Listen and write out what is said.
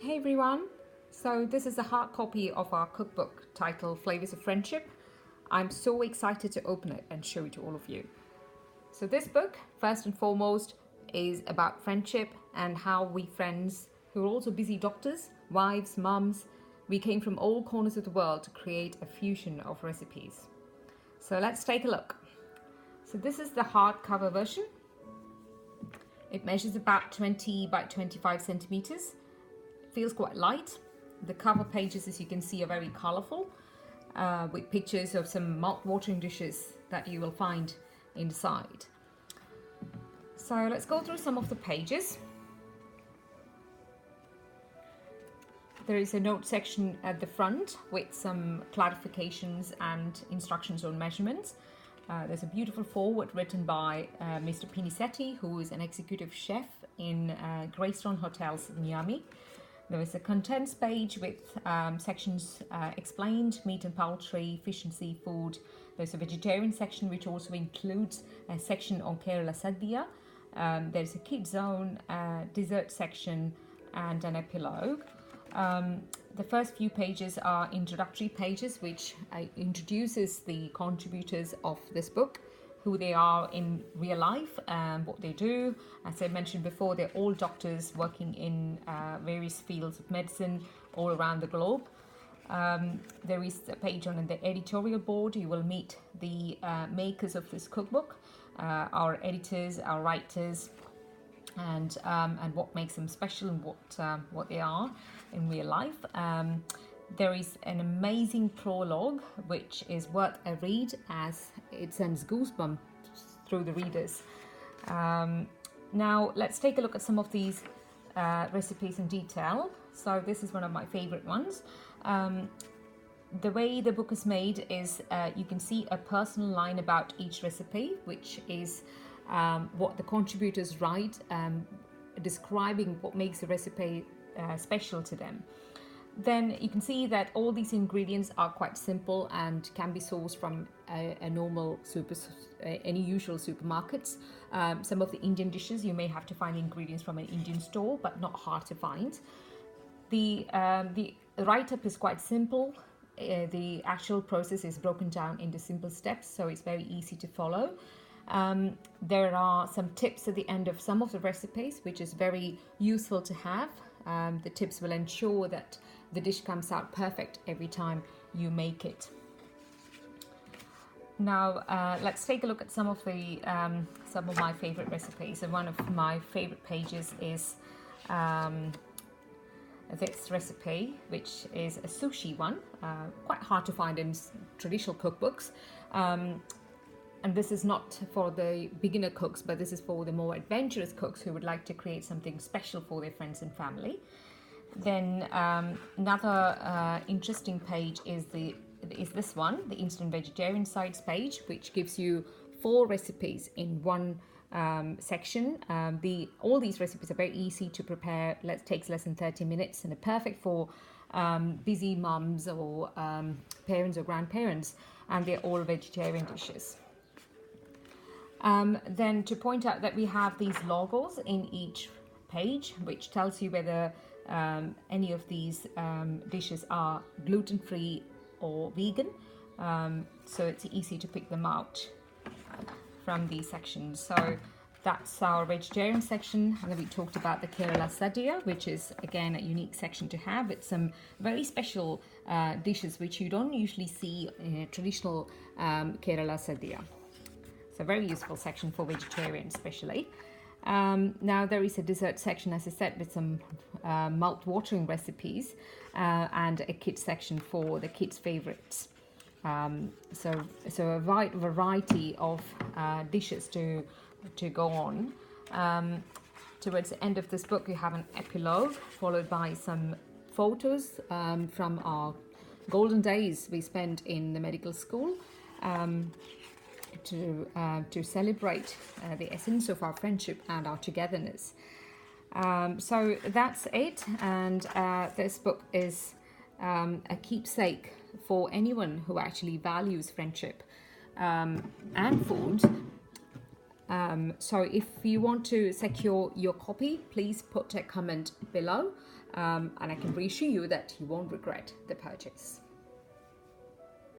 Hey everyone! So, this is a hard copy of our cookbook titled Flavours of Friendship. I'm so excited to open it and show it to all of you. So, this book, first and foremost, is about friendship and how we friends, who are also busy doctors, wives, mums, we came from all corners of the world to create a fusion of recipes. So, let's take a look. So, this is the hardcover version. It measures about 20 by 25 centimeters. Feels quite light. The cover pages, as you can see, are very colorful with pictures of some mouth-watering dishes that you will find inside. So let's go through some of the pages. There is a note section at the front with some clarifications and instructions on measurements. There's a beautiful foreword written by Mr. Pinisetti, who is an executive chef in Greystone Hotels in Miami. There is a contents page with sections explained, meat and poultry, fish and seafood. There's a vegetarian section which also includes a section on Kerala Sadhya. There's a kids zone, dessert section, and an epilogue. The first few pages are introductory pages which introduces the contributors of this book, who they are in real life and what they do. As I mentioned before, they're all doctors working in various fields of medicine all around the globe. There is a page on the editorial board. You will meet the makers of this cookbook, our editors, our writers, and what makes them special and what they are in real life. There is an amazing prologue which is worth a read, as it sends goosebumps through the readers. Now let's take a look at some of these recipes in detail. So this is one of my favorite ones. The way the book is made is you can see a personal line about each recipe, which is what the contributors write, describing what makes the recipe special to them. Then you can see that all these ingredients are quite simple and can be sourced from a normal any usual supermarkets. Some of the Indian dishes you may have to find ingredients from an Indian store, but not hard to find. The write-up is quite simple. The actual process is broken down into simple steps, so it's very easy to follow. There are some tips at the end of some of the recipes, which is very useful to have. The tips will ensure that the dish comes out perfect every time you make it. Now let's take a look at some of my favorite recipes. And one of my favorite pages is this recipe, which is a sushi one, quite hard to find in traditional cookbooks. And this is not for the beginner cooks, but this is for the more adventurous cooks who would like to create something special for their friends and family. Then another interesting page is this one, the instant vegetarian sides page, which gives you 4 recipes in one section. All these recipes are very easy to prepare. Takes less than 30 minutes and are perfect for busy mums or parents or grandparents, and they're all vegetarian dishes. Then to point out that we have these logos in each page, which tells you whether any of these dishes are gluten-free or vegan. So it's easy to pick them out from these sections. So that's our vegetarian section. And then we talked about the Kerala Sadhya, which is again a unique section to have. It's some very special dishes which you don't usually see in a traditional Kerala Sadhya. So very useful section for vegetarians especially. Now there is a dessert section, as I said, with some mouth-watering recipes and a kids section for the kids' favorites. So a wide variety of dishes to go on. Towards the end of this book, you have an epilogue followed by some photos from our golden days we spent in the medical school. To celebrate the essence of our friendship and our togetherness. So that's it, and this book is a keepsake for anyone who actually values friendship and food. So if you want to secure your copy, please put a comment below, and I can reassure you that you won't regret the purchase.